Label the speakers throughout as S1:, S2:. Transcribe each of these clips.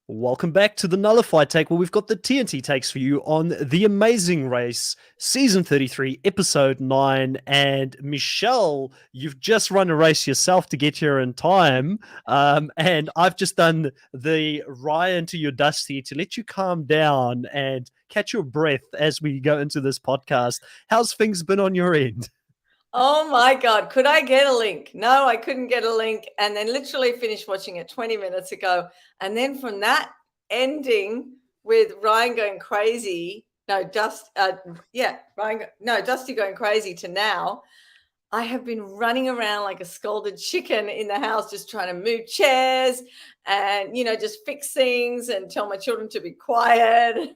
S1: Welcome back to the Nullified Take, where we've got the TNT takes for you on The Amazing Race, Season 33, Episode 9. And Michelle, you've just run a race yourself to get here in time. And I've just done the Ryan to your Dusty to let you calm down and catch your breath as we go into this podcast. How's things been on your end?
S2: Oh my God, could I get a link? No, I couldn't get a link. And then literally finished watching it 20 minutes ago. And then from that ending with Ryan going crazy, Dusty going crazy to now, I have been running around like a scolded chicken in the house, just trying to move chairs and, just fix things and tell my children to be quiet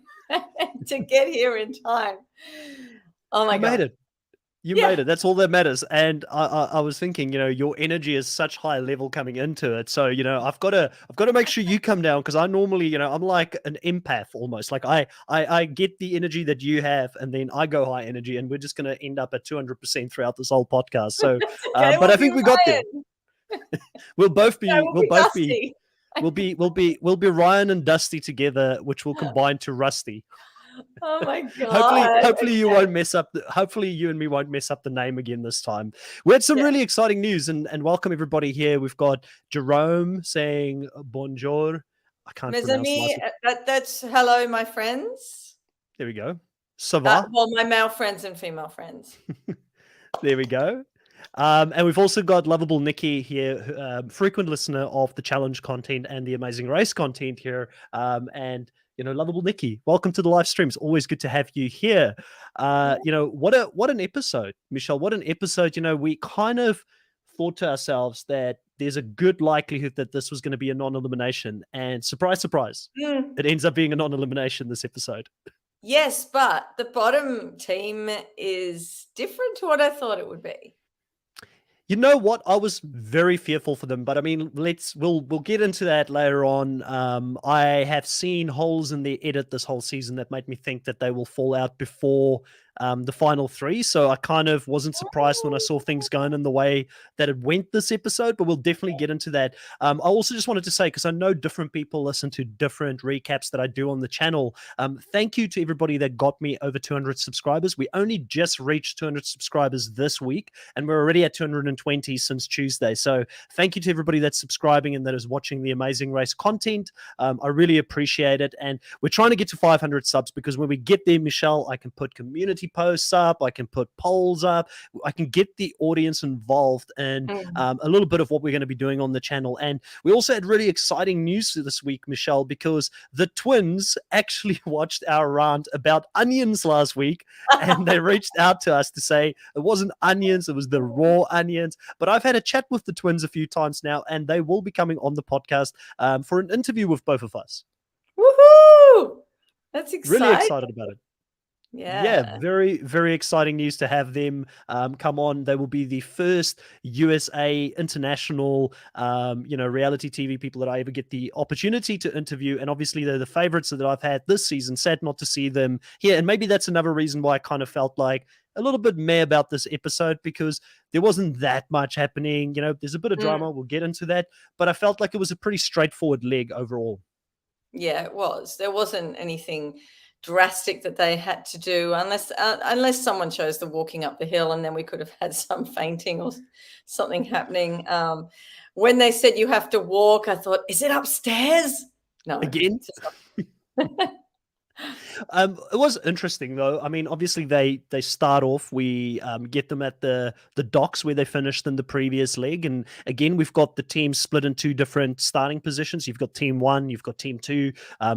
S2: to get here in time. Oh my God.
S1: Made it. You made it. That's all that matters. And I was thinking, your energy is such high level coming into it. So, I've got to make sure you come down because I normally, I'm like an empath almost. Like I get the energy that you have, and then I go high energy, and we're just going to end up at 200% throughout this whole podcast. So,
S2: Okay,
S1: but I think we got there. We'll both be, we'll be Ryan and Dusty together, which will combine to Rusty.
S2: Oh my God.
S1: Hopefully you won't mess up. Hopefully you and me won't mess up the name again this time. We had some really exciting news and welcome everybody here. We've got Jerome saying bonjour. I can't pronounce
S2: that's hello, my friends.
S1: There we go. Ça va?
S2: Well, my male friends and female friends.
S1: There we go. And we've also got lovable Nikki here, frequent listener of the challenge content and the Amazing Race content here. And lovable Nikki, welcome to the live streams. Always good to have you here. What an episode, Michelle. What an episode. We kind of thought to ourselves that there's a good likelihood that this was going to be a non-elimination. And surprise, surprise, it ends up being a non-elimination this episode.
S2: Yes, but the bottom team is different to what I thought it would be.
S1: You know what? I was very fearful for them, but I mean, we'll get into that later on. I have seen holes in the edit this whole season that made me think that they will fall out before the final three. So I kind of wasn't surprised when I saw things going in the way that it went this episode, but we'll definitely get into that. I also just wanted to say, because I know different people listen to different recaps that I do on the channel. Thank you to everybody that got me over 200 subscribers. We only just reached 200 subscribers this week, and we're already at 220 since Tuesday. So thank you to everybody that's subscribing and that is watching the Amazing Race content. I really appreciate it. And we're trying to get to 500 subs because when we get there, Michelle, I can put community posts up, I can put polls up, I can get the audience involved and a little bit of what we're going to be doing on the channel. And we also had really exciting news this week, Michelle, because the twins actually watched our rant about onions last week and they reached out to us to say it wasn't onions, it was the raw onions. But I've had a chat with the twins a few times now and they will be coming on the podcast for an interview with both of us.
S2: Woohoo! That's exciting.
S1: Really excited about it.
S2: Yeah,
S1: very, very exciting news to have them come on. They will be the first USA international, reality TV people that I ever get the opportunity to interview. And obviously they're the favorites that I've had this season. Sad not to see them here. And maybe that's another reason why I kind of felt like a little bit meh about this episode because there wasn't that much happening. There's a bit of drama. We'll get into that. But I felt like it was a pretty straightforward leg overall.
S2: Yeah, it was. There wasn't anything drastic that they had to do unless someone chose the walking up the hill, and then we could have had some fainting or something happening. When they said you have to walk, I thought, is it upstairs? No,
S1: again. It was interesting though. I mean, obviously they start off. We get them at the docks where they finished in the previous leg, and again we've got the team split in two different starting positions. You've got team 1, you've got team 2.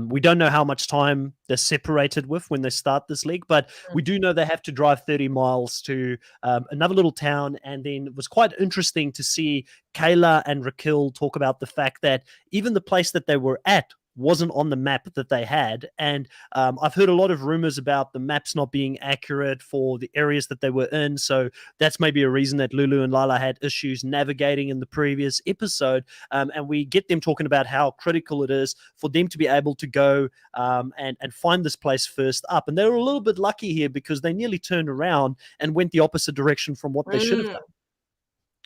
S1: We don't know how much time they're separated with when they start this leg, but we do know they have to drive 30 miles to another little town. And then it was quite interesting to see Kayla and Raquel talk about the fact that even the place that they were at wasn't on the map that they had. And I've heard a lot of rumors about the maps not being accurate for the areas that they were in. So that's maybe a reason that Lulu and Lala had issues navigating in the previous episode. And we get them talking about how critical it is for them to be able to go and find this place first up. And they were a little bit lucky here because they nearly turned around and went the opposite direction from what they should have done.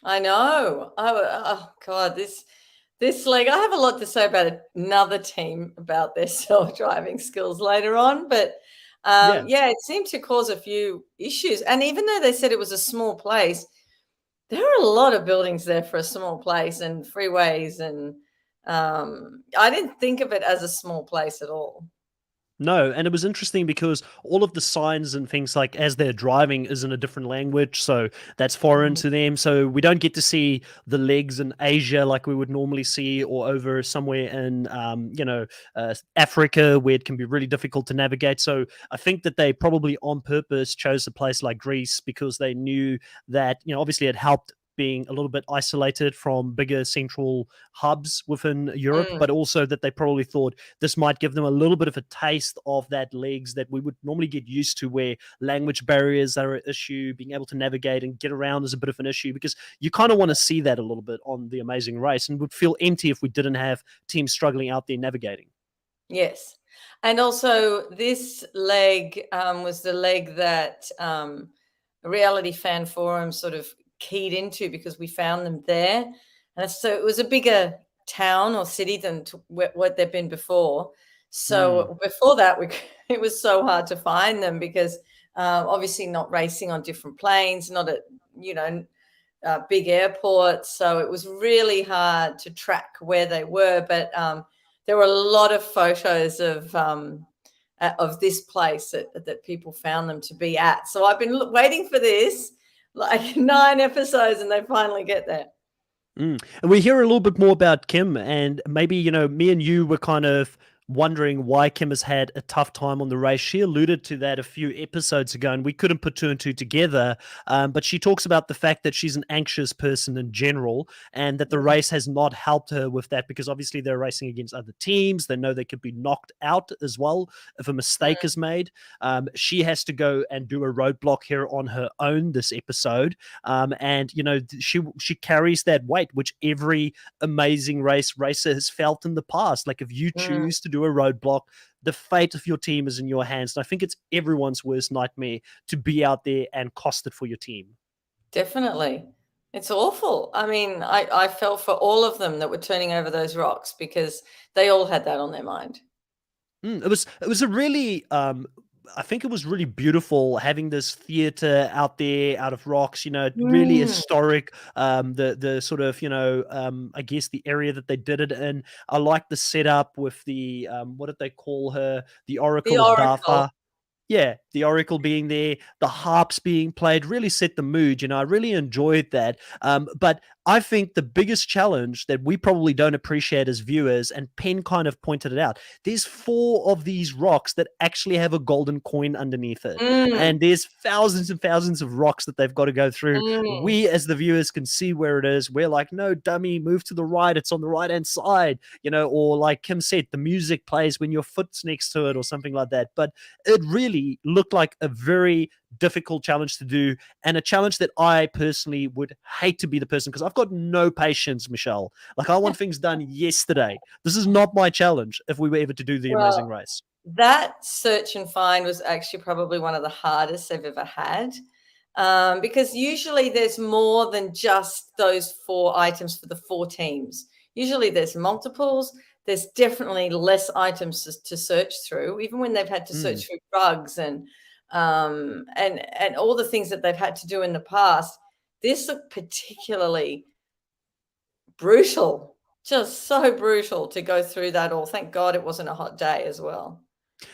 S2: I know. Oh God, this this leg, I have a lot to say about another team about their self-driving skills later on, but
S1: Yeah.
S2: yeah, it seemed to cause a few issues. And even though they said it was a small place, there are a lot of buildings there for a small place and freeways, and I didn't think of it as a small place at all.
S1: No, and it was interesting because all of the signs and things like as they're driving is in a different language, so that's foreign
S2: Mhm.
S1: to them. So we don't get to see the legs in Asia like we would normally see, or over somewhere in Africa where it can be really difficult to navigate. So I think that they probably on purpose chose a place like Greece because they knew that obviously it helped being a little bit isolated from bigger central hubs within Europe,
S2: Mm,
S1: but also that they probably thought this might give them a little bit of a taste of that legs that we would normally get used to, where language barriers are an issue, being able to navigate and get around is a bit of an issue, because you kind of want to see that a little bit on The Amazing Race, and would feel empty if we didn't have teams struggling out there navigating.
S2: yes. And also, this leg was the leg that Reality Fan Forum sort of keyed into because we found them there. And so it was a bigger town or city than what they've been before.
S1: Mm.
S2: So before that, it was so hard to find them because obviously not racing on different planes, not at, you know, big airports. So it was really hard to track where they were. But there were a lot of photos of this place that people found them to be at. So I've been waiting for this like 9 episodes, and they finally get there.
S1: And we hear a little bit more about Kim, and maybe, me and you were kind of wondering why Kim has had a tough time on the race. She alluded to that a few episodes ago, and we couldn't put two and two together. But she talks about the fact that she's an anxious person in general, and that the
S2: Mm,
S1: race has not helped her with that because obviously they're racing against other teams. They know they could be knocked out as well if a mistake
S2: mm,
S1: is made. She has to go and do a roadblock here on her own this episode, and she carries that weight which every amazing racer has felt in the past. Like, if you
S2: mm.
S1: choose to do a roadblock, the fate of your team is in your hands. And I think it's everyone's worst nightmare to be out there and cost it for your team.
S2: Definitely. It's awful. I mean, I felt for all of them that were turning over those rocks because they all had that on their mind.
S1: It was a really I think it was really beautiful having this theater out there out of rocks, really
S2: Mm.
S1: historic. The sort of, I guess the area that they did it in. I like the setup with the what did they call her? The
S2: The
S1: Oracle of
S2: Oracle.
S1: Dartha. Yeah, the Oracle being there, the harps being played really set the mood. I really enjoyed that. But I think the biggest challenge that we probably don't appreciate as viewers, and Penn kind of pointed it out, there's four of these rocks that actually have a golden coin underneath it.
S2: Mm,
S1: And there's thousands and thousands of rocks that they've got to go through.
S2: mm.
S1: We, as the viewers, can see where it is. We're like, no, dummy, move to the right. It's on the right hand side, or like Kim said, the music plays when your foot's next to it or something like that. But it really looked like a very difficult challenge to do, and a challenge that I personally would hate to be the person, because I've got no patience, Michelle. Like, I want things done yesterday. This is not my challenge if we were ever to do the
S2: Well,
S1: Amazing Race.
S2: that search and find was actually probably one of the hardest I've ever had. Because usually there's more than just those 4 items for the 4 teams. Usually there's multiples. There's definitely less items to search through, even when they've had to
S1: Mm.
S2: search through drugs and all the things that they've had to do in the past. This looked particularly brutal, just so brutal to go through that all. Thank God it wasn't a hot day as well.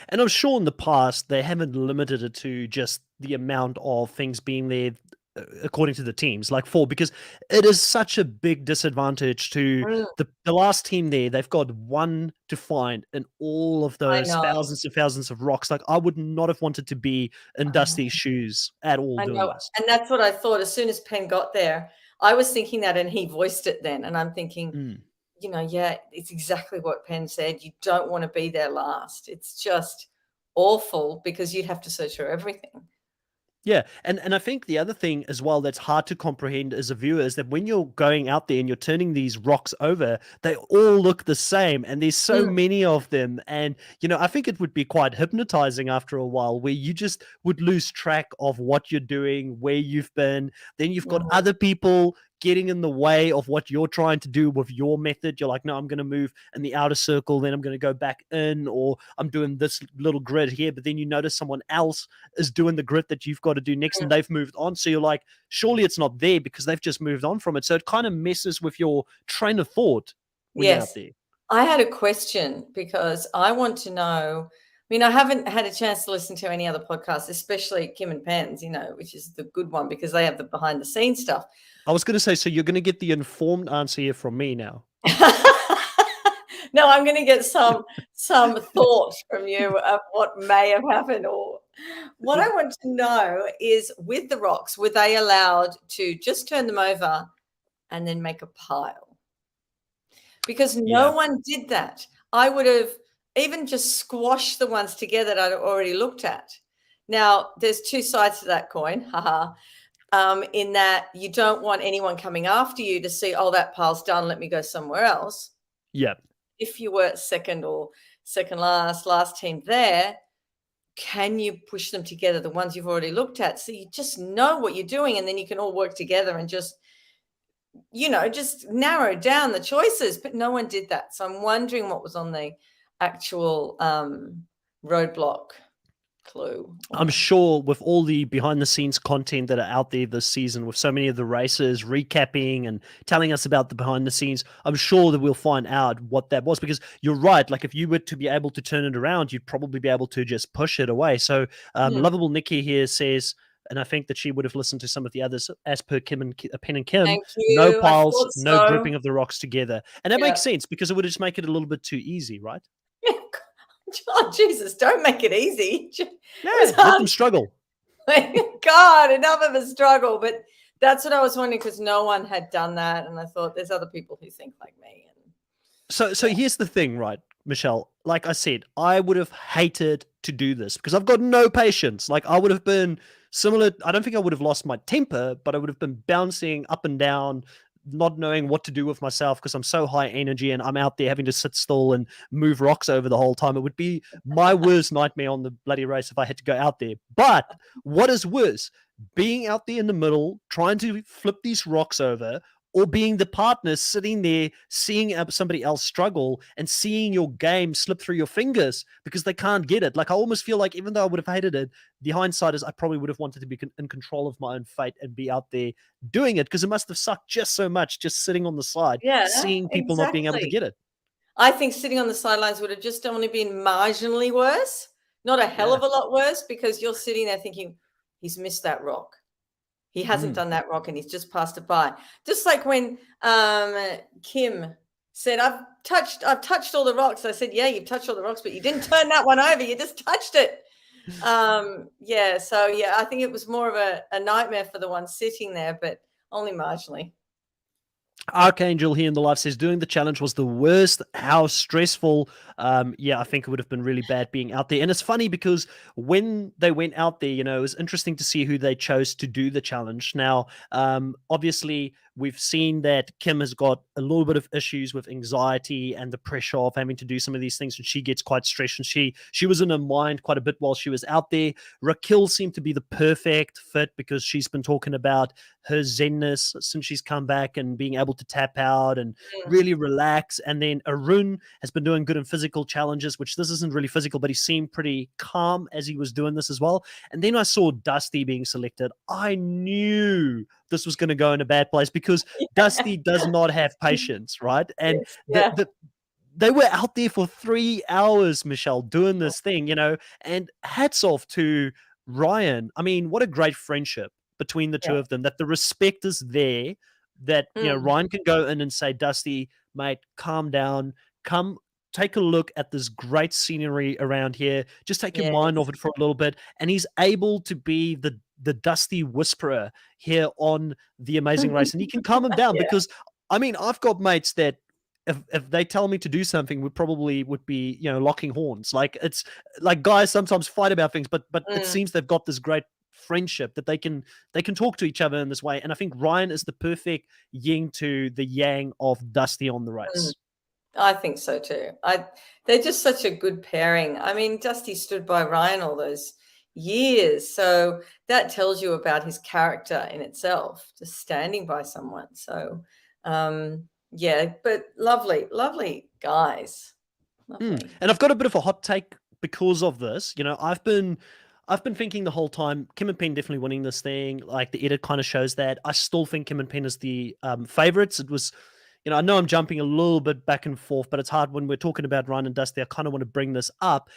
S1: And I'm sure in the past they haven't limited it to just the amount of things being there according to the teams, like four, because it is such a big disadvantage to
S2: Mm,
S1: the last team there. They've got one to find in all of
S2: I
S1: those
S2: know,
S1: thousands and thousands of rocks. Like, I would not have wanted to be in
S2: I know,
S1: Dusty's shoes at all
S2: I
S1: doing
S2: know,
S1: this.
S2: and that's what I thought as soon as Penn got there. I was thinking that, and he voiced it then, and I'm thinking,
S1: Mm.
S2: yeah, it's exactly what Penn said. You don't wanna be there last. It's just awful because you'd have to search for everything.
S1: Yeah, and I think the other thing as well that's hard to comprehend as a viewer is that when you're going out there and you're turning these rocks over, they all look the same, and there's so
S2: Mm,
S1: many of them. And I think it would be quite hypnotizing after a while, where you just would lose track of what you're doing, where you've been. Then you've got
S2: mhm.
S1: other people getting in the way of what you're trying to do with your method. You're like, no, I'm going to move in the outer circle, then I'm going to go back in, or I'm doing this little grid here. But then you notice someone else is doing the grid that you've got to do next, and they've moved on. So you're like, surely it's not there because they've just moved on from it. So it kind of messes with your train of thought when you're out there.
S2: I had a question because I want to know. I mean, I haven't had a chance to listen to any other podcasts, especially Kim and Penn's, which is the good one because they have the behind the scenes stuff.
S1: I was going to say, so you're going to get the informed answer here from me now.
S2: No, I'm going to get some thought from you of what may have happened. Or what I want to know is, with the rocks, were they allowed to just turn them over and then make a pile? Because no one did that. I would have even just squashed the ones together that I'd already looked at. Now, there's two sides to that coin, in that you don't want anyone coming after you to see, oh, that pile's done, let me go somewhere else.
S1: Yeah.
S2: If you were second or second last team there, can you push them together, the ones you've already looked at, so you just know what you're doing, and then you can all work together and just narrow down the choices. But no one did that. So I'm wondering what was on the actual roadblock clue.
S1: I'm sure with all the behind the scenes content that are out there this season, with so many of the races recapping and telling us about the behind the scenes, I'm sure that we'll find out what that was, because you're right. Like, if you were to be able to turn it around, you'd probably be able to just push it away. So Lovable Nikki here says, and I think that she would have listened to some of the others, as per Penn and Kim, no piles, no grouping of the rocks together. And that makes sense, because it would just make it a little bit too easy, right?
S2: Oh, Jesus, don't make it easy.
S1: Let them struggle.
S2: God, enough of a struggle. But that's what I was wondering, because no one had done that. And I thought, there's other people who think like me.
S1: So here's the thing, right, Michelle? Like I said, I would have hated to do this because I've got no patience. Like, I would have been similar. I don't think I would have lost my temper, but I would have been bouncing up and down, not knowing what to do with myself because I'm so high energy and I'm out there having to sit still and move rocks over the whole time. It would be my worst nightmare on the bloody race if I had to go out there. But what is worse, being out there in the middle, trying to flip these rocks over, or being the partner sitting there, seeing somebody else struggle and seeing your game slip through your fingers because they can't get it. Like, I almost feel like, even though I would have hated it, the hindsight is I probably would have wanted to be in control of my own fate and be out there doing it, because it must have sucked just so much just sitting on the side, seeing people not being able to get it.
S2: I think sitting on the sidelines would have just only been marginally worse, not a hell of a lot worse, because you're sitting there thinking, he's missed that rock. He hasn't done that rock and he's just passed it by. Just like when Kim said, I've touched all the rocks. I said, yeah, you've touched all the rocks, but you didn't turn that one over. You just touched it. I think it was more of a nightmare for the one sitting there, but only marginally.
S1: Archangel here in the live says, doing the challenge was the worst. How stressful. I think it would have been really bad being out there. And it's funny because when they went out there, it was interesting to see who they chose to do the challenge. Now, obviously, we've seen that Kim has got a little bit of issues with anxiety and the pressure of having to do some of these things, and she gets quite stressed, and she was in her mind quite a bit while she was out there. Raquel seemed to be the perfect fit because she's been talking about her zenness since she's come back and being able to tap out and really relax. And then Arun has been doing good in physical challenges, which this isn't really physical, but he seemed pretty calm as he was doing this as well. And then I saw Dusty being selected. I knew this was going to go in a bad place because Dusty does not have patience, right? And they were out there for 3 hours, Michelle, doing this thing, and hats off to Ryan. I mean, what a great friendship between the two of them, that the respect is there, that, Ryan can go in and say, Dusty, mate, calm down, come take a look at this great scenery around here, just take your mind off it for a little bit. And he's able to be the Dusty whisperer here on The Amazing Race, and he can calm him down because, I mean, I've got mates that if they tell me to do something, would be, locking horns. Like, it's like guys sometimes fight about things, but it seems they've got this great friendship that they can talk to each other in this way. And I think Ryan is the perfect yin to the yang of Dusty on the race.
S2: I think so too. They're just such a good pairing. I mean, Dusty stood by Ryan all those years. So that tells you about his character in itself, just standing by someone. So, yeah, but lovely, lovely guys. Lovely.
S1: And I've got a bit of a hot take because of this. I've been thinking the whole time Kim and Penn definitely winning this thing. Like the edit kind of shows that. I still think Kim and Penn is the favorites. It was, I know I'm jumping a little bit back and forth, but it's hard when we're talking about Ryan and Dusty. I kind of want to bring this up.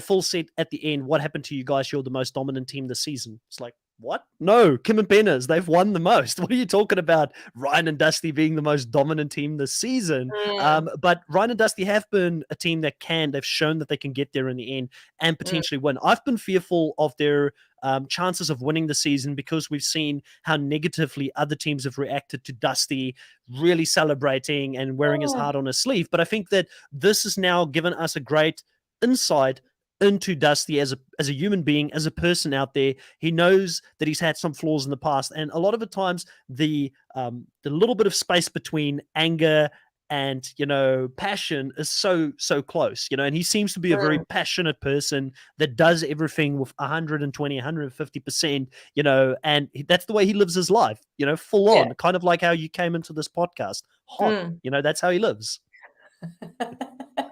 S1: Full set at the end. What happened to you guys? You're the most dominant team this season. It's like, what? No, Kim and Penners, they've won the most. What are you talking about? Ryan and Dusty being the most dominant team this season. But Ryan and Dusty have been a team they've shown that they can get there in the end and potentially win. I've been fearful of their chances of winning the season because we've seen how negatively other teams have reacted to Dusty really celebrating and wearing his heart on his sleeve. But I think that this has now given us a great insight into Dusty as a human being, as a person out there. He knows that he's had some flaws in the past, and a lot of the times the little bit of space between anger and passion is so close, and he seems to be a very passionate person that does everything with 120 150%, and that's the way he lives his life, full on, kind of like how you came into this podcast hot. That's how he lives.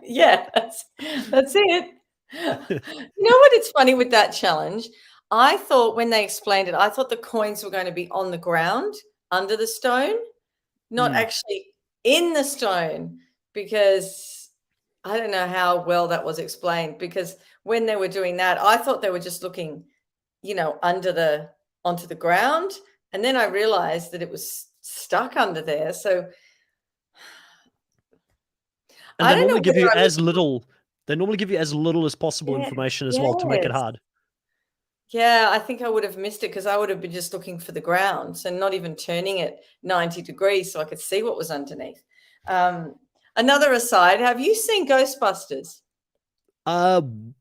S2: Yeah, that's it. You know what? It's funny with that challenge. I thought when they explained it, I thought the coins were going to be on the ground under the stone, not actually in the stone, because I don't know how well that was explained. Because when they were doing that, I thought they were just looking, onto the ground, and then I realized that it was stuck under there. So
S1: and they normally give you as little. They normally give you as little as possible information as well to make it hard.
S2: Yeah, I think I would have missed it because I would have been just looking for the ground, so not even turning it 90 degrees so I could see what was underneath. Another aside, have you seen Ghostbusters?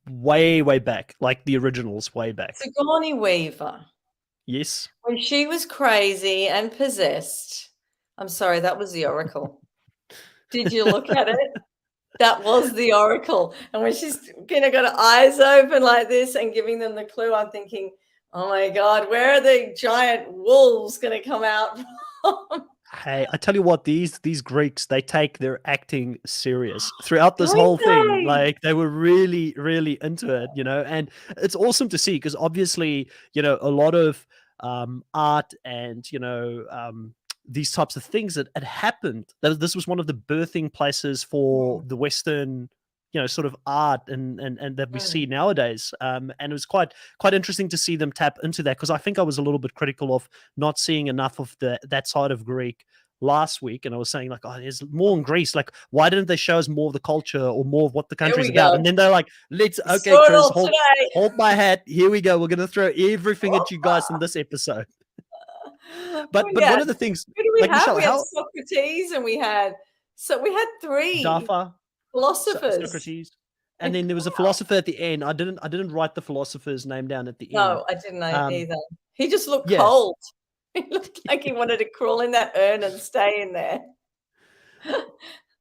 S1: Way back, like the originals, way back.
S2: Sigourney Weaver.
S1: Yes.
S2: When she was crazy and possessed. I'm sorry, that was the Oracle. Did you look at it? That was the Oracle. And when she's got her eyes open like this and giving them the clue, I'm thinking, oh my God, where are the giant wolves going to come out from?
S1: Hey, I tell you what, these Greeks, they take their acting serious throughout this whole thing. Like they were really, really into it, and it's awesome to see because obviously, a lot of art and, these types of things that had happened. This was one of the birthing places for the Western, sort of art and that we see nowadays. And it was quite interesting to see them tap into that because I think I was a little bit critical of not seeing enough of that side of Greek last week, and I was saying like, oh, there's more in Greece. Like, why didn't they show us more of the culture or more of what the country's about? And then they're like, Chris, hold my hat. Here we go. We're gonna throw everything at you guys in this episode. But one of the things,
S2: who do we have? Michelle, we had Socrates, and we had three philosophers.
S1: Socrates, and then there was a philosopher at the end. I didn't write the philosopher's name down at the end.
S2: No, I didn't know either. He just looked cold. He looked like he wanted to crawl in that urn and stay in there.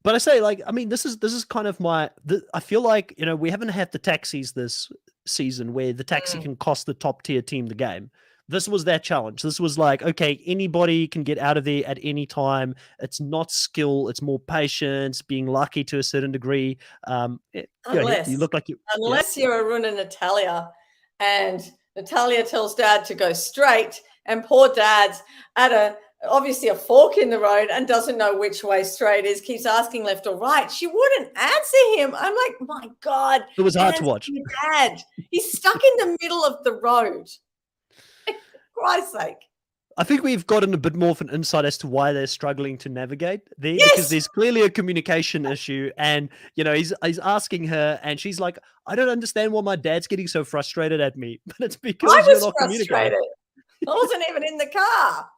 S1: But I say, like, I mean, this is kind of I feel like, we haven't had the taxis this season where the taxi can cost the top tier team the game. This was that challenge. This was like, okay, anybody can get out of there at any time. It's not skill. It's more patience, being lucky to a certain degree.
S2: Unless
S1: you look like you.
S2: Unless you're Arun and Natalia, and Natalia tells Dad to go straight, and poor Dad's at obviously a fork in the road and doesn't know which way straight is, keeps asking left or right. She wouldn't answer him. I'm like, my God.
S1: It was hard to watch.
S2: Dad, he's stuck in the middle of the road. For Christ's sake.
S1: I think we've gotten a bit more of an insight as to why they're struggling to navigate there, because there's clearly a communication issue. And, he's asking her and she's like, I don't understand why my dad's getting so frustrated at me. But it's because you're not communicating.
S2: I wasn't even in the car.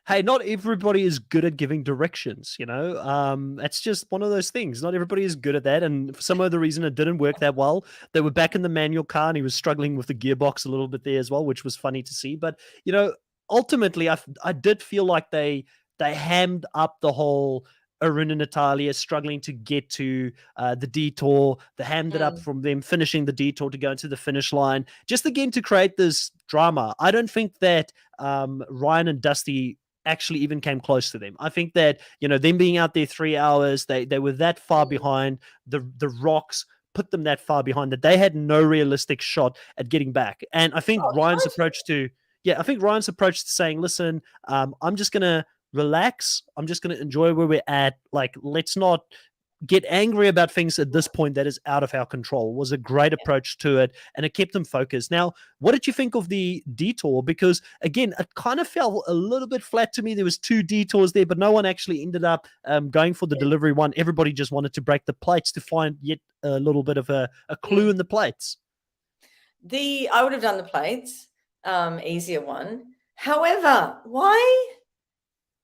S1: Hey, not everybody is good at giving directions, It's just one of those things. Not everybody is good at that. And for some other reason, it didn't work that well. They were back in the manual car and he was struggling with the gearbox a little bit there as well, which was funny to see. But, ultimately, I did feel like they hammed up the whole Arun and Natalia struggling to get to the detour, the hammed it up
S2: Mm,
S1: from them finishing the detour to go into the finish line, just again to create this drama. I don't think that Ryan and Dusty actually even came close to them. I think that, them being out there 3 hours, they were that far
S2: mm.
S1: behind. The rocks put them that far behind that they had no realistic shot at getting back. And I think
S2: Oh,
S1: Ryan's
S2: totally.
S1: approach to saying, listen, I'm just gonna relax. I'm just gonna enjoy where we're at. Like, let's not get angry about things at this point that is out of our control was a great approach to it, and it kept them focused. Now, what did you think of the detour? Because again, it kind of fell a little bit flat to me. There was two detours there, but no one actually ended up going for the delivery one. Everybody just wanted to break the plates to find yet a little bit of a clue
S2: Mm.
S1: in the plates.
S2: I would have done the plates, easier one. However, why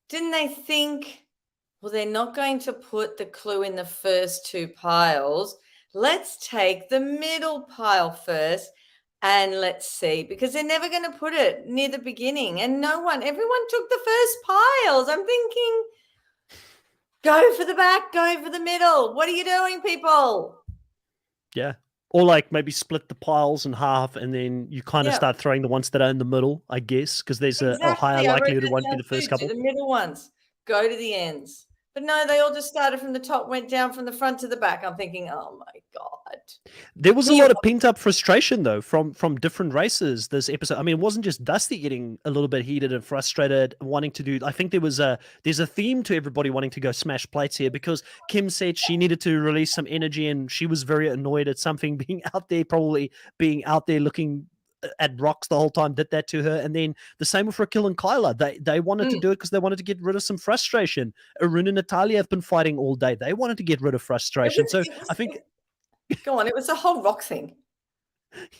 S2: didn't they think, well, they're not going to put the clue in the first two piles. Let's take the middle pile first and let's see, because they're never going to put it near the beginning. And everyone took the first piles. I'm thinking, go for the back, go for the middle. What are you doing, people?
S1: Yeah. Or like maybe split the piles in half, and then you kind of
S2: Yeah,
S1: start throwing the ones that are in the middle, I guess, because there's a higher
S2: exactly. I wrote
S1: likelihood it
S2: that
S1: won't be
S2: down
S1: the first
S2: too. Do
S1: couple.
S2: the middle ones, go to the ends. But no, they all just started from the top, went down from the front to the back. I'm thinking, oh my God.
S1: There was a
S2: Here,
S1: lot of pent up frustration though from different races this episode. I mean, it wasn't just Dusty getting a little bit heated and frustrated, wanting to do. I think there's a theme to everybody wanting to go smash plates here, because Kim said she needed to release some energy, and she was very annoyed at something being out there, probably being out there looking at rocks the whole time, did that to her. And then the same with Raquel and Kyla. They wanted to
S2: mm,
S1: do it because they wanted to get rid of some frustration. Arun and Natalia have been fighting all day. They wanted to get rid of frustration. So
S2: it
S1: I
S2: was,
S1: think
S2: go on. It was a whole rock thing.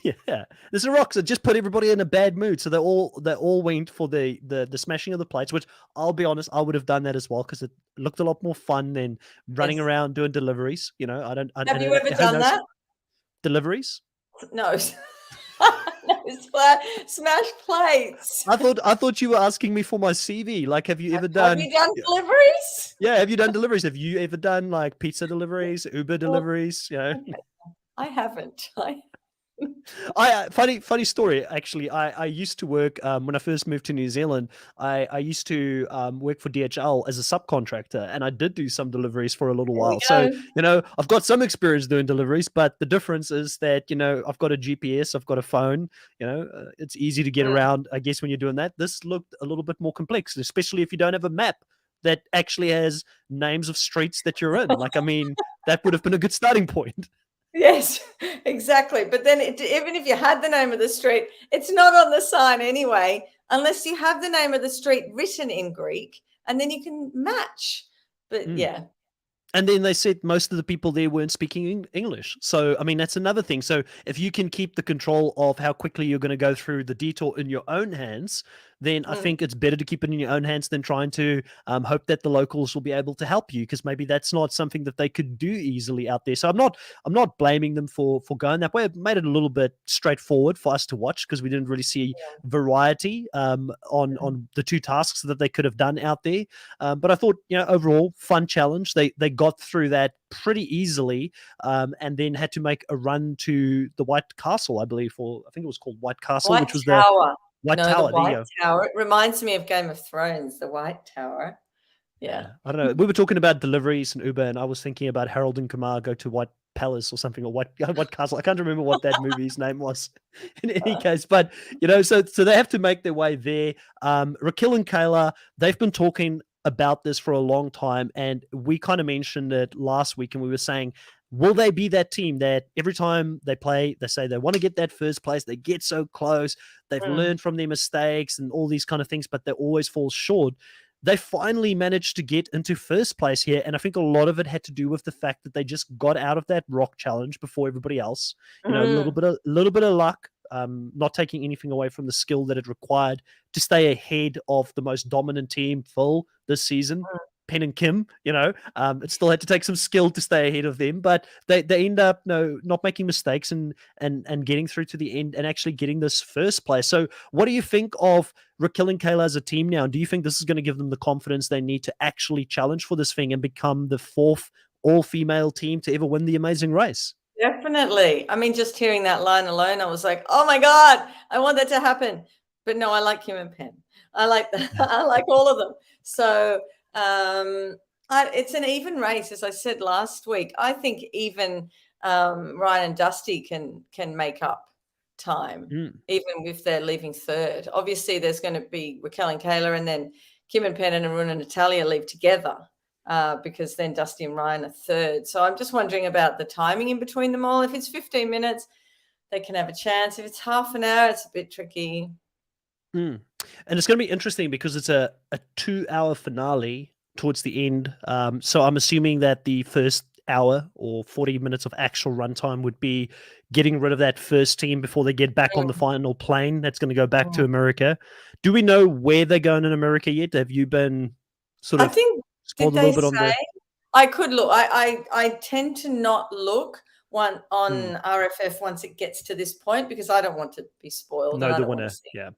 S1: yeah, there's a rocks that just put everybody in a bad mood. So they all went for the smashing of the plates, which I'll be honest, I would have done that as well, because it looked a lot more fun than running
S2: Yes.
S1: around doing deliveries.
S2: Have you ever
S1: Who
S2: done
S1: knows
S2: that?
S1: deliveries.
S2: No. No, smash plates.
S1: I thought you were asking me for my CV. Like, have you ever
S2: Have
S1: done?
S2: you done deliveries?
S1: Yeah, have you done deliveries? Have you ever done like pizza deliveries, Uber
S2: Well,
S1: deliveries?
S2: okay. I haven't.
S1: Funny story actually. I used to work when I first moved to New Zealand. I used to work for DHL as a subcontractor, and I did do some deliveries for a little
S2: There we
S1: while. So
S2: go.
S1: I've got some experience doing deliveries, but the difference is that I've got a GPS, I've got a phone. It's easy to get
S2: Mm.
S1: around. I guess when you're doing that, this looked a little bit more complex, especially if you don't have a map that actually has names of streets that you're in. Like, I mean, that would have been a good starting point.
S2: Yes, exactly. But then even if you had the name of the street, it's not on the sign anyway, unless you have the name of the street written in Greek, and then you can match. But
S1: Mm.
S2: yeah.
S1: And then they said most of the people there weren't speaking English. So, I mean, that's another thing. So, if you can keep the control of how quickly you're going to go through the detour in your own hands, then I
S2: Mm,
S1: think it's better to keep it in your own hands than trying to hope that the locals will be able to help you, because maybe that's not something that they could do easily out there. So, I'm not blaming them for going that way. It made it a little bit straightforward for us to watch, because we didn't really see variety
S2: mm,
S1: on the two tasks that they could have done out there. But I thought, overall, fun challenge. They got through that pretty easily, and then had to make a run to the White Castle, I believe, or I think it was called White Castle,
S2: White
S1: which was the
S2: Tower.
S1: White
S2: No, the
S1: Tower. There you
S2: White
S1: go.
S2: Tower. It reminds me of Game of Thrones, the White Tower. Yeah.
S1: Yeah, I don't know. We were talking about deliveries and Uber, and I was thinking about Harold and Kumar go to White Palace or something, or White White Castle. I can't remember what that movie's name was. In any case, but so they have to make their way there. Raquel and Kayla, they've been talking about this for a long time, and we kind of mentioned it last week, and we were saying, will they be that team that every time they play, they say they want to get that first place, they get so close, they've
S2: Mm,
S1: learned from their mistakes and all these kind of things, but they always fall short. They finally managed to get into first place here, and I think a lot of it had to do with the fact that they just got out of that rock challenge before everybody else. A little
S2: mm,
S1: bit of luck, not taking anything away from the skill that it required to stay ahead of the most dominant team, Phil, this season. Penn and Kim. It still had to take some skill to stay ahead of them, but they end up not making mistakes and getting through to the end and actually getting this first place. So what do you think of Raquel and Kayla as a team now? And do you think this is going to give them the confidence they need to actually challenge for this thing and become the fourth all-female team to ever win the Amazing Race?
S2: Definitely. I mean, just hearing that line alone, I was like, oh my God, I want that to happen. But no, I like Kim and Penn. I like that. I like all of them. So it's an even race, as I said last week. I think even Ryan and Dusty can make up time, even if they're leaving third. Obviously, there's going to be Raquel and Kayla, and then Kim and Penn and Arun and Natalia leave together. Because then Dusty and Ryan are third. So I'm just wondering about the timing in between them all. If it's 15 minutes, they can have a chance. If it's half an hour, it's a bit tricky.
S1: And it's going to be interesting because it's a 2-hour finale towards the end. So I'm assuming that the first hour or 40 minutes of actual runtime would be getting rid of that first team before they get back on the final plane. That's going to go back to America. Do we know where they're going in America yet? Have you been sort of...
S2: I think... Did they say? I could look. I tend to not look on RFF once it gets to this point because I don't want to be spoiled.
S1: No, the winner. Yeah.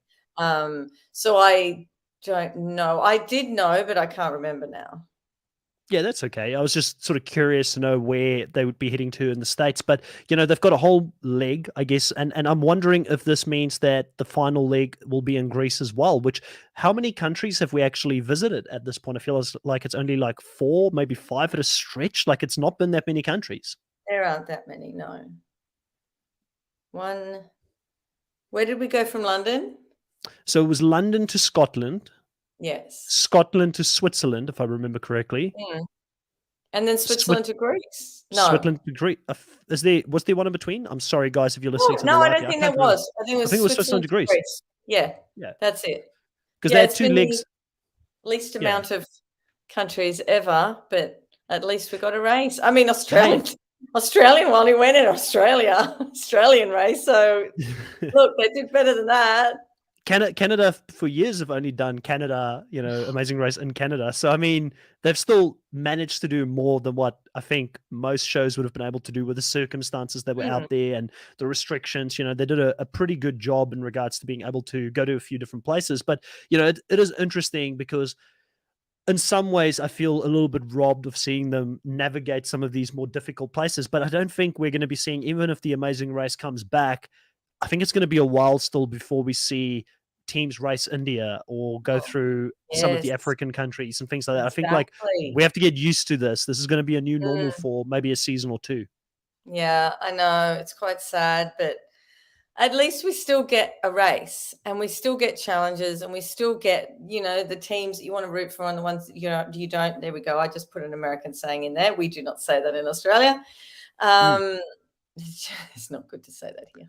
S2: So I don't know. I did know, but I can't remember now.
S1: Yeah, that's okay. I was just sort of curious to know where they would be heading to in the States. But, they've got a whole leg, I guess. And I'm wondering if this means that the final leg will be in Greece as well, which how many countries have we actually visited at this point? I feel like it's only like 4, maybe 5 at a stretch. Like it's not been that many countries.
S2: There aren't that many, no. Where did we go from London?
S1: So it was London to Scotland.
S2: Yes.
S1: Scotland to Switzerland, if I remember correctly.
S2: And then Switzerland to Greece. No.
S1: Switzerland to Greece. Was there one in between? I'm sorry, guys, if you're listening to
S2: I don't think there was. I think it was Switzerland to Greece. Yeah, that's it.
S1: Because they had 2 legs.
S2: Least amount of countries ever, but at least we got a race. I mean, Australian one who went in Australian race. So look, they did better than that.
S1: Canada for years have only done Canada, Amazing Race in Canada. So, I mean, they've still managed to do more than what I think most shows would have been able to do with the circumstances that were out there and the restrictions. They did a pretty good job in regards to being able to go to a few different places. But, it is interesting because in some ways I feel a little bit robbed of seeing them navigate some of these more difficult places. But I don't think we're going to be seeing, even if the Amazing Race comes back, I think it's going to be a while still before we see teams race India or go through some of the African countries and things like that.
S2: Exactly.
S1: I think we have to get used to this. This is going to be a new normal for maybe a season or 2.
S2: Yeah, I know. It's quite sad, but at least we still get a race and we still get challenges and we still get, the teams that you want to root for and the ones that you don't. There we go. I just put an American saying in there. We do not say that in Australia. It's not good to say that here.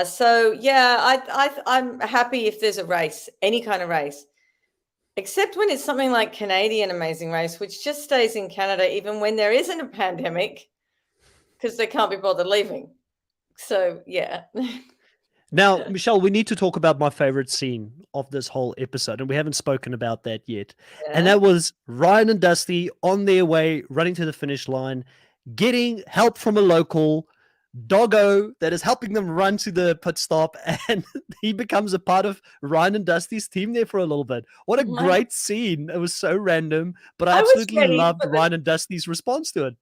S2: So yeah, I'm happy if there's a race, any kind of race, except when it's something like Canadian Amazing Race, which just stays in Canada even when there isn't a pandemic because they can't be bothered leaving. So yeah.
S1: Now, Michelle, we need to talk about my favorite scene of this whole episode, and we haven't spoken about that yet. Yeah. And that was Ryan and Dusty on their way, running to the finish line, getting help from a local doggo that is helping them run to the pit stop, and he becomes a part of Ryan and Dusty's team there for a little bit. What a great scene. It was so random, but I absolutely loved Ryan and Dusty's response to it.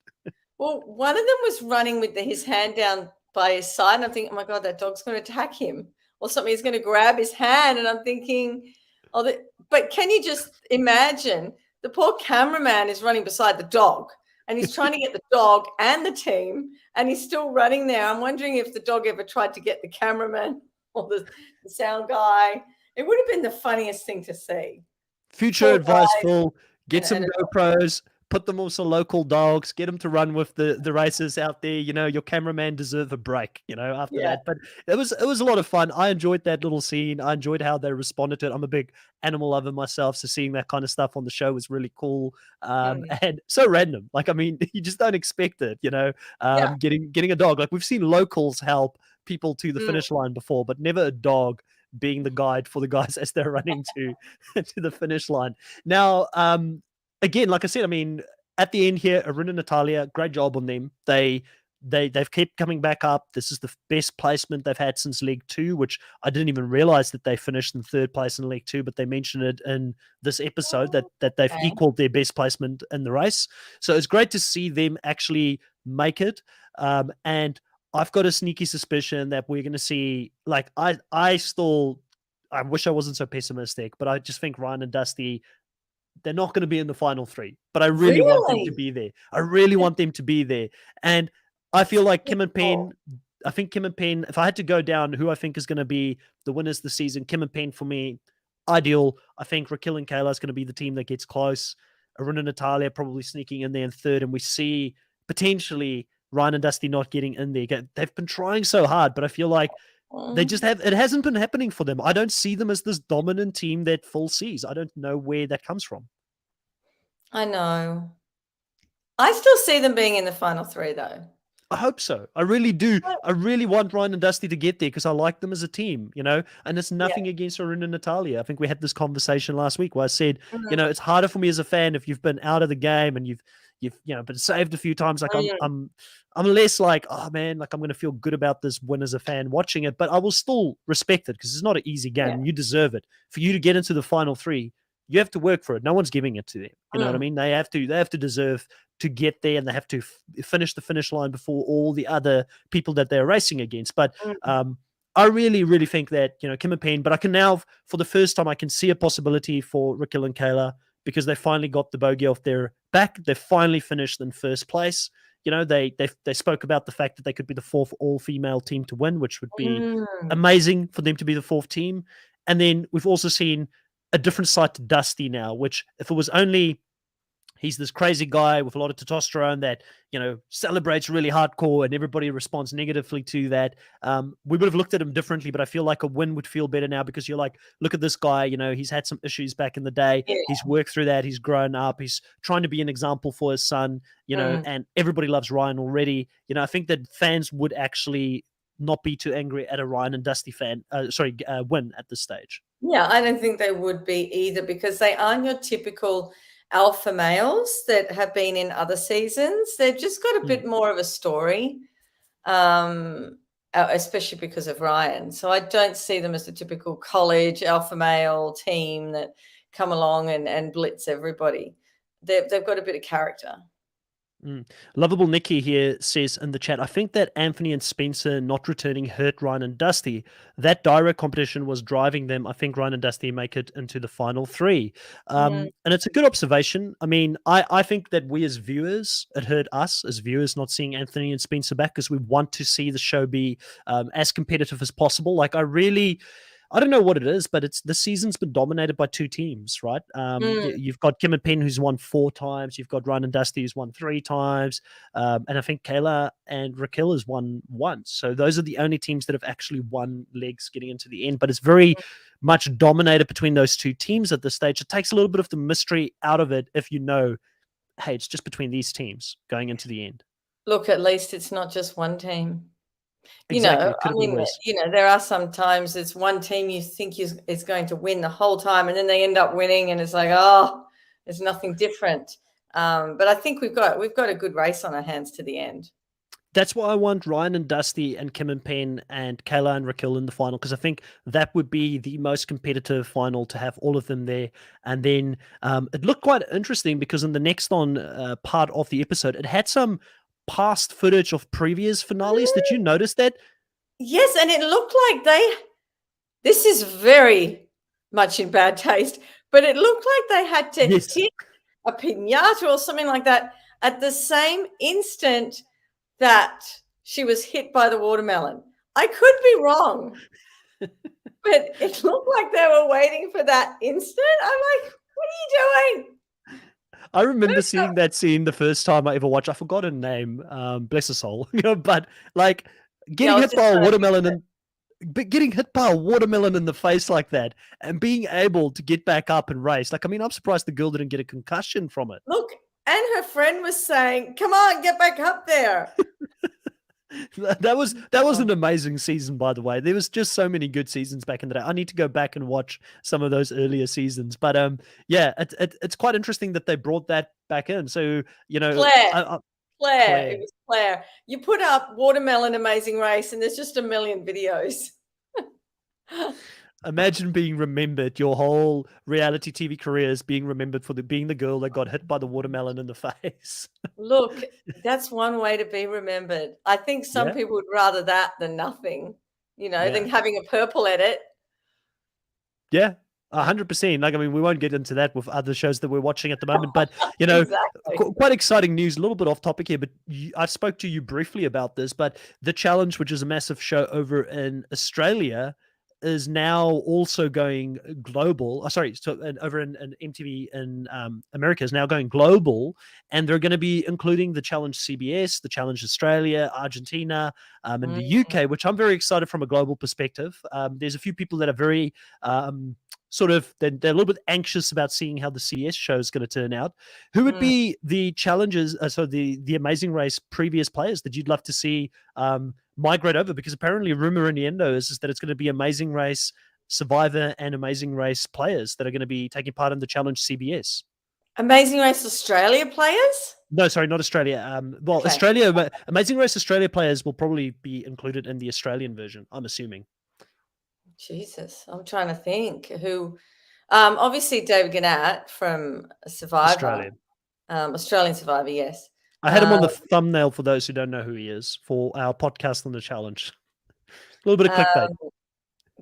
S2: Well, one of them was running with his hand down by his side, and I'm thinking, oh my God, that dog's going to attack him or something. He's going to grab his hand, and I'm thinking, but can you just imagine the poor cameraman is running beside the dog and he's trying to get the dog and the team, and he's still running there. I'm wondering if the dog ever tried to get the cameraman or the sound guy. It would have been the funniest thing to see.
S1: Future advice, Phil, get some GoPros, put them also local dogs, get them to run with the races out there. Your cameraman deserve a break, after that. But it was a lot of fun. I enjoyed that little scene. I enjoyed how they responded to it. I'm a big animal lover myself, so seeing that kind of stuff on the show was really cool. And so random. Like, I mean, you just don't expect it, getting a dog. Like, we've seen locals help people to the finish line before, but never a dog being the guide for the guys as they're running to the finish line. Now, again, like I said, I mean, at the end here, Arun and Natalia, great job on them. They've kept coming back up. This is the best placement they've had since League Two, which I didn't even realize that they finished in third place in League Two, but they mentioned it in this episode that they've
S2: Okay.
S1: equaled their best placement in the race. So it's great to see them actually make it. And I've got a sneaky suspicion that we're going to see, like, I wish I wasn't so pessimistic, but I just think Ryan and Dusty, they're not going to be in the final three, but I really want them to
S2: Really?
S1: be there. I really want them to be there. And I feel like Kim and
S2: Oh,
S1: Penn, I think Kim and Penn, if I had to go down who I think is going to be the winners this season, Kim and Penn for me, ideal. I think Raquel and Kayla is going to be the team that gets close. Arun and Natalia probably sneaking in there in third. And we see potentially Ryan and Dusty not getting in there. They've been trying so hard, but I feel like they just have, it hasn't been happening for them. I don't see them as this dominant team that Phil sees. I don't know where that comes from.
S2: I know. I still see them being in the final three, though.
S1: I hope so. I really do. I really want Ryan and Dusty to get there because I like them as a team, and it's nothing against Arun and Natalia. I think we had this conversation last week where I said,
S2: Mhm.
S1: it's harder for me as a fan if you've been out of the game and you've been saved a few times. Like I'm less like, oh man, like I'm going to feel good about this win as a fan watching it, but I will still respect it because it's not an easy game.
S2: Yeah.
S1: And you deserve it. For you to get into the final three, you have to work for it. No one's giving it to them. You know what I mean? They have to deserve to get there, and they have to finish the finish line before all the other people that they're racing against. But I really, really think that, Kim and Payne, but I can now, for the first time, I can see a possibility for Raquel and Kayla because they finally got the bogey off their back. They finally finished in first place. They spoke about the fact that they could be the fourth all-female team to win, which would be amazing for them to be the fourth team. And then we've also seen a different side to Dusty now, which if it was only he's this crazy guy with a lot of testosterone that celebrates really hardcore and everybody responds negatively to that, we would have looked at him differently. But I feel like a win would feel better now because you're like, look at this guy, he's had some issues back in the day,
S2: Yeah.
S1: he's worked through that, he's grown up, he's trying to be an example for his son, and everybody loves Ryan already. I think that fans would actually not be too angry at a Ryan and Dusty win at this stage.
S2: Yeah, I don't think they would be either because they aren't your typical alpha males that have been in other seasons. They've just got a bit more of a story, especially because of Ryan. So I don't see them as the typical college alpha male team that come along and blitz everybody. They've got a bit of character.
S1: Lovable Nikki here says in the chat, I think that Anthony and Spencer not returning hurt Ryan and Dusty. That direct competition was driving them. I think Ryan and Dusty make it into the final three. And it's a good observation. I mean, I think that we as viewers, it hurt us as viewers not seeing Anthony and Spencer back because we want to see the show be as competitive as possible. Like I don't know what it is, but the season's been dominated by two teams, right? You've got Kim and Penn, who's won 4 times. You've got Ryan and Dusty, who's won 3 times. And I think Kayla and Raquel has won once. So those are the only teams that have actually won legs getting into the end. But it's very much dominated between those two teams at this stage. It takes a little bit of the mystery out of it if hey, it's just between these teams going into the end.
S2: Look, at least it's not just one team.
S1: Exactly.
S2: I mean, there are some times it's one team you think is going to win the whole time, and then they end up winning, and it's like, oh, there's nothing different. But I think we've got a good race on our hands to the end.
S1: That's why I want Ryan and Dusty and Kim and Penn and Kayla and Raquel in the final, because I think that would be the most competitive final to have all of them there. And then it looked quite interesting because in the next part of the episode, it had some past footage of previous finales. Did you notice that?
S2: Yes, and it looked like this is very much in bad taste, but it looked like they had to hit a piñata or something like that at the same instant that she was hit by the watermelon. I could be wrong, but it looked like they were waiting for that instant. I'm like, what are you doing?
S1: I remember seeing that scene the first time I ever watched. I forgot her name, bless her soul. But like getting hit by a watermelon getting hit by a watermelon in the face like that and being able to get back up and race. Like, I mean, I'm surprised the girl didn't get a concussion from it.
S2: Look, and her friend was saying, come on, get back up there.
S1: That was an amazing season, by the way. There was just so many good seasons back in the day. I need to go back and watch some of those earlier seasons. But yeah, it's quite interesting that they brought that back in. So
S2: Claire, Claire, it
S1: Claire,
S2: was Claire. You put up Watermelon Amazing Race, and there's just a million videos.
S1: imagine being remembered. Your whole reality TV career is being remembered for being the girl that got hit by the watermelon in the face.
S2: Look, that's one way to be remembered. I think some
S1: Yeah,
S2: people would rather that than nothing,
S1: yeah.
S2: than having a purple edit.
S1: Yeah, 100%. Like, I mean, we won't get into that with other shows that we're watching at the moment, but
S2: Exactly.
S1: quite exciting news. A little bit off topic here, but I spoke to you briefly about this. But the Challenge, which is a massive show over in Australia, is now also going global. Sorry, so over in MTV in America is now going global, and they're going to be including the Challenge CBS, the Challenge Australia, Argentina, and the
S2: Mm,
S1: UK, which I'm very excited from a global perspective. There's a few people that are very sort of they're a little bit anxious about seeing how the CBS show is going to turn out. Who would
S2: mm.
S1: be the challenges? So the Amazing Race previous players that you'd love to see migrate over? Because apparently, rumor innuendo is that it's going to be Amazing Race, Survivor, and Amazing Race players that are going to be taking part in the Challenge CBS.
S2: Amazing Race Australia players?
S1: No, sorry, not Australia. Well,
S2: Okay.
S1: Australia, Amazing Race Australia players will probably be included in the Australian version, I'm assuming.
S2: Jesus, I'm trying to think who. Obviously, David Gannett from Survivor,
S1: Australia.
S2: Australian Survivor, yes.
S1: I had him on the thumbnail for those who don't know who he is for our podcast on the challenge. A little bit of clickbait.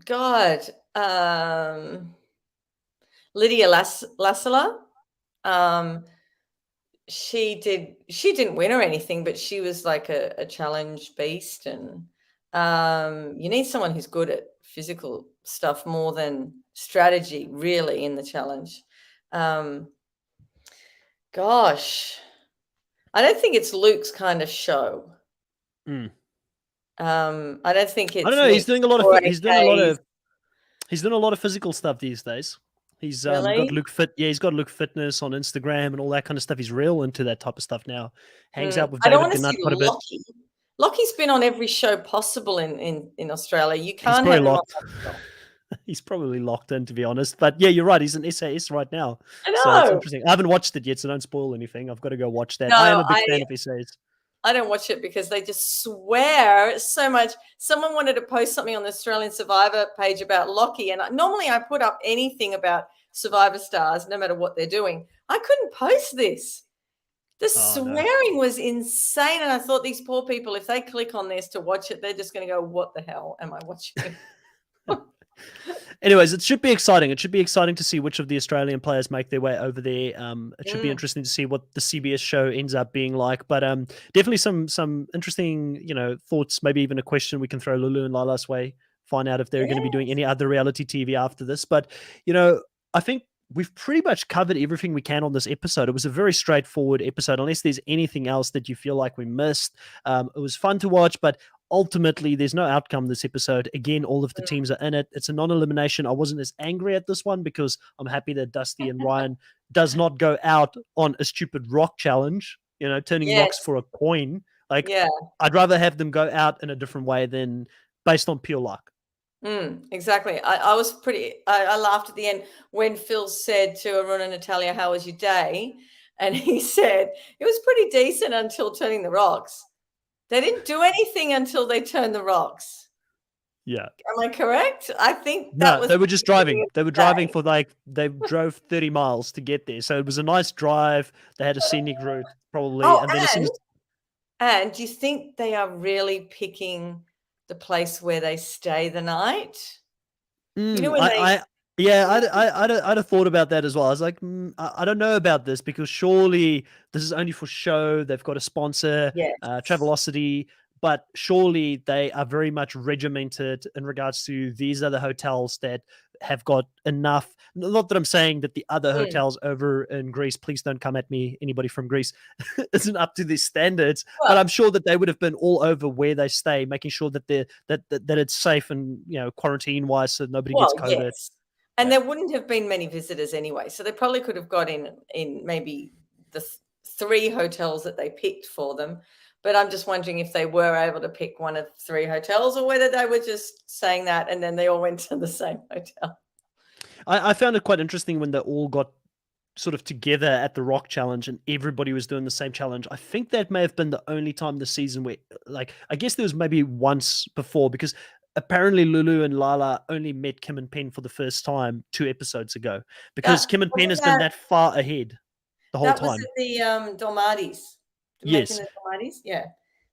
S2: God, Lydia Lassala. She didn't win or anything, but she was like a challenge beast, and you need someone who's good at physical stuff more than strategy, really, in the challenge. Gosh, I don't think it's Luke's kind of show.
S1: Mm.
S2: I don't think
S1: I don't
S2: it's
S1: know. He's
S2: Nick
S1: doing a lot
S2: or
S1: of
S2: AK's.
S1: he's doing a lot of physical stuff these days. He's got
S2: Really.
S1: Luke Fit. Yeah, he's got Luke Fitness on Instagram and all that kind of stuff. He's real into that type of stuff now. Hangs out with
S2: I don't
S1: David
S2: want to see
S1: Gannett quite a bit.
S2: Lockie. Lockie's been on every show possible in Australia. You
S1: He's
S2: can't
S1: probably
S2: have him on
S1: locked.
S2: that show.
S1: He's probably locked in, to be honest. But yeah, you're right. He's in SAS right now,
S2: I
S1: so it's
S2: know.
S1: interesting. I haven't watched it yet, so don't spoil anything. I've got to go watch that. I am
S2: No,
S1: a big fan of SAS.
S2: I don't watch it because they just swear so much. Someone wanted to post something on the Australian Survivor page about Lockie, and normally I put up anything about Survivor stars, no matter what they're doing. I couldn't post this. The
S1: Oh no.
S2: swearing was insane, and I thought these poor people, if they click on this to watch it, they're just going to go, "What the hell am I watching?"
S1: Anyways, it should be exciting. It should be exciting to see which of the Australian players make their way over there. It should be interesting to see what the CBS show ends up being like. But definitely some interesting, thoughts. Maybe even a question we can throw Lulu and Lala's way. Find out if they're going to be doing any other reality TV after this. But I think we've pretty much covered everything we can on this episode. It was a very straightforward episode, unless there's anything else that you feel like we missed. It was fun to watch, but ultimately there's no outcome this episode. Again, all of the teams are in it. It's a non-elimination. I wasn't as angry at this one because I'm happy that Dusty and Ryan does not go out on a stupid rock challenge, turning rocks
S2: Yes.
S1: for a coin. Like,
S2: Yeah.
S1: I'd rather have them go out in a different way than based on pure luck.
S2: Exactly. I was I laughed at the end when Phil said to Arun and Natalia, "How was your day?" And he said, "It was pretty decent until turning the rocks." They didn't do anything until they turned the rocks.
S1: Yeah.
S2: Am I correct? I think that
S1: No,
S2: was
S1: they were just driving. They were driving
S2: day.
S1: for they drove 30 miles to get there. So it was a nice drive. They had a scenic route, probably.
S2: Oh,
S1: And then as soon as
S2: and do you think they are really picking the place where they stay the night? You know when they
S1: I'd have thought about that as well. I was like, I don't know about this because surely this is only for show. They've got a sponsor,
S2: Yes.
S1: Travelocity, but surely they are very much regimented in regards to these are the hotels that have got enough. Not that I'm saying that the other hotels over in Greece, please don't come at me, anybody from Greece, isn't up to these standards. But
S2: Well,
S1: I'm sure that they would have been all over where they stay, making sure that that it's safe and quarantine wise, so nobody gets COVID.
S2: yes. And there wouldn't have been many visitors anyway. So they probably could have got in maybe the 3 hotels that they picked for them. But I'm just wondering if they were able to pick one of 3 hotels, or whether they were just saying that and then they all went to the same hotel.
S1: I found it quite interesting when they all got sort of together at the Rock Challenge and everybody was doing the same challenge. I think that may have been the only time this season where, like, I guess there was maybe once before, because apparently Lulu and Lala only met Kim and Penn for the first time 2 episodes ago, because
S2: That
S1: Kim and Penn
S2: wasn't
S1: has been
S2: that
S1: that far ahead the whole
S2: that was
S1: time.
S2: at the, Dolmades, Jamaican
S1: Yes.
S2: and Dolmades? Yeah. They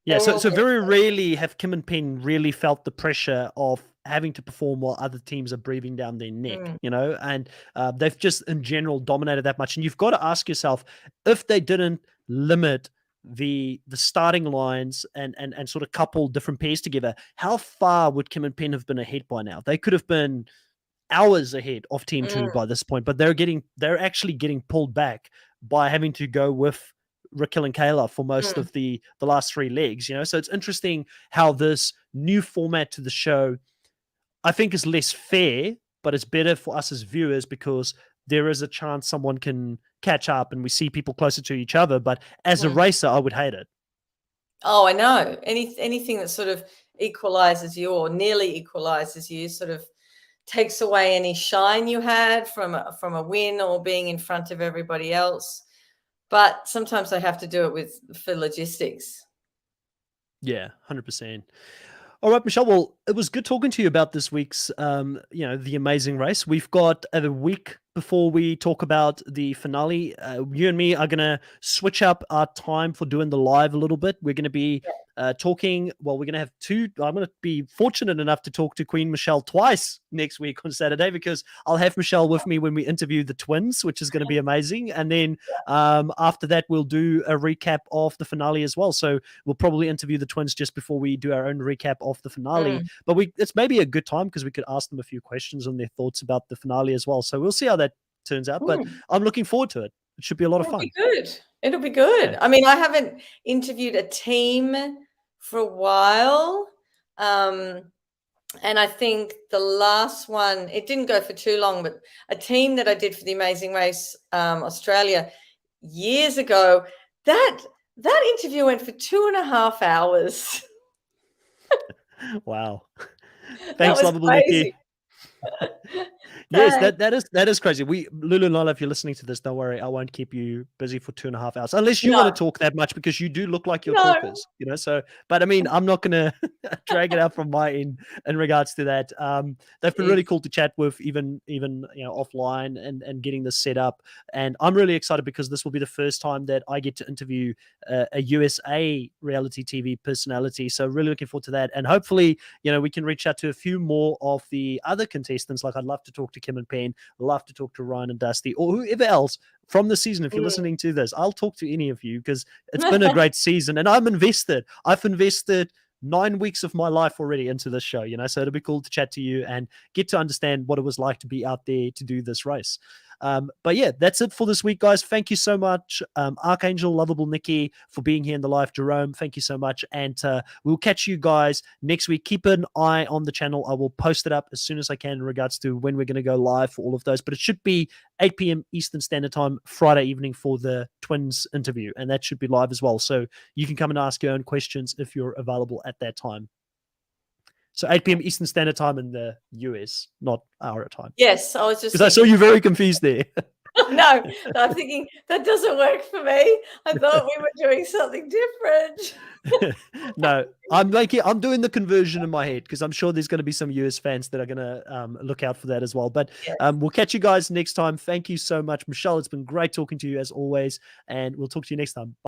S1: Yeah,
S2: were
S1: so
S2: all
S1: so
S2: there.
S1: very rarely have Kim and Penn really felt the pressure of having to perform while other teams are breathing down their neck,
S2: Mm,
S1: and they've just in general dominated that much. And you've got to ask yourself, if they didn't limit the starting lines and sort of couple different pairs together, how far would Kim and Penn have been ahead by now? They could have been hours ahead of Team Two
S2: mm,
S1: by this point, but they're actually getting pulled back by having to go with Raquel and Kayla for most
S2: mm,
S1: of the last 3 legs. So it's interesting how this new format to the show, I think, is less fair, but it's better for us as viewers because there is a chance someone can catch up and we see people closer to each other. But as a
S2: mm.
S1: racer, I would hate it.
S2: Oh, I know. Anything that sort of equalizes you, or nearly equalizes you, sort of takes away any shine you had from a win or being in front of everybody else. But sometimes they have to do it for logistics.
S1: Yeah, 100%. All right, Michelle. Well, it was good talking to you about this week's, the Amazing Race. We've got a week before we talk about the finale. You and me are going to switch up our time for doing the live a little bit. We're going to be talking. Well, we're going to have 2. I'm going to be fortunate enough to talk to Queen Michelle twice next week on Saturday, because I'll have Michelle with me when we interview the twins, which is going to be amazing. And then after that, we'll do a recap of the finale as well. So we'll probably interview the twins just before we do our own recap of the finale.
S2: Mm.
S1: But it's maybe a good time because we could ask them a few questions on their thoughts about the finale as well. So we'll see how that turns out. But
S2: Mm.
S1: I'm looking forward to it. It should be a lot of
S2: It'll
S1: fun.
S2: be good. It'll be good.
S1: Yeah.
S2: I mean, I haven't interviewed a team for a while. And I think the last one, it didn't go for too long, but a team that I did for the Amazing Race Australia years ago, that interview went for 2.5 hours.
S1: Wow.
S2: That
S1: Thanks,
S2: was
S1: lovable Nikki.
S2: crazy.
S1: Yes,
S2: Thanks.
S1: that is crazy. Lulu and Lala, if you're listening to this, don't worry, I won't keep you busy for 2.5 hours, unless you want to
S2: No,
S1: talk that much, because you do look like you're
S2: no.
S1: talkers, So, but I mean, I'm not gonna drag it out from my end in regards to that. They've been
S2: Jeez.
S1: really cool to chat with, even offline, and getting this set up. And I'm really excited because this will be the first time that I get to interview a USA reality TV personality. So really looking forward to that, and hopefully, we can reach out to a few more of the other contestants. Like, I'd love to talk to Kim and Penn, love to talk to Ryan and Dusty, or whoever else from the season. If you're listening to this, I'll talk to any of you, because it's been a great season and I'm invested. I've invested 9 weeks of my life already into this show, so it'll be cool to chat to you and get to understand what it was like to be out there to do this race. But yeah, that's it for this week, guys. Thank you so much, Archangel, lovable Nikki, for being here in the live. Jerome, thank you so much. And we'll catch you guys next week. Keep an eye on the channel. I will post it up as soon as I can in regards to when we're going to go live for all of those. But it should be 8 p.m. Eastern Standard Time, Friday evening, for the twins interview. And that should be live as well. So you can come and ask your own questions if you're available at that time. So 8 p.m. Eastern Standard Time in the US, not our time.
S2: Yes, I was just
S1: Because I saw you very confused there.
S2: No, I'm thinking that doesn't work for me. I thought we were doing something different.
S1: No, I'm doing the conversion in my head, because I'm sure there's going to be some US fans that are going to look out for that as well. But we'll catch you guys next time. Thank you so much, Michelle. It's been great talking to you as always, and we'll talk to you next time. Bye.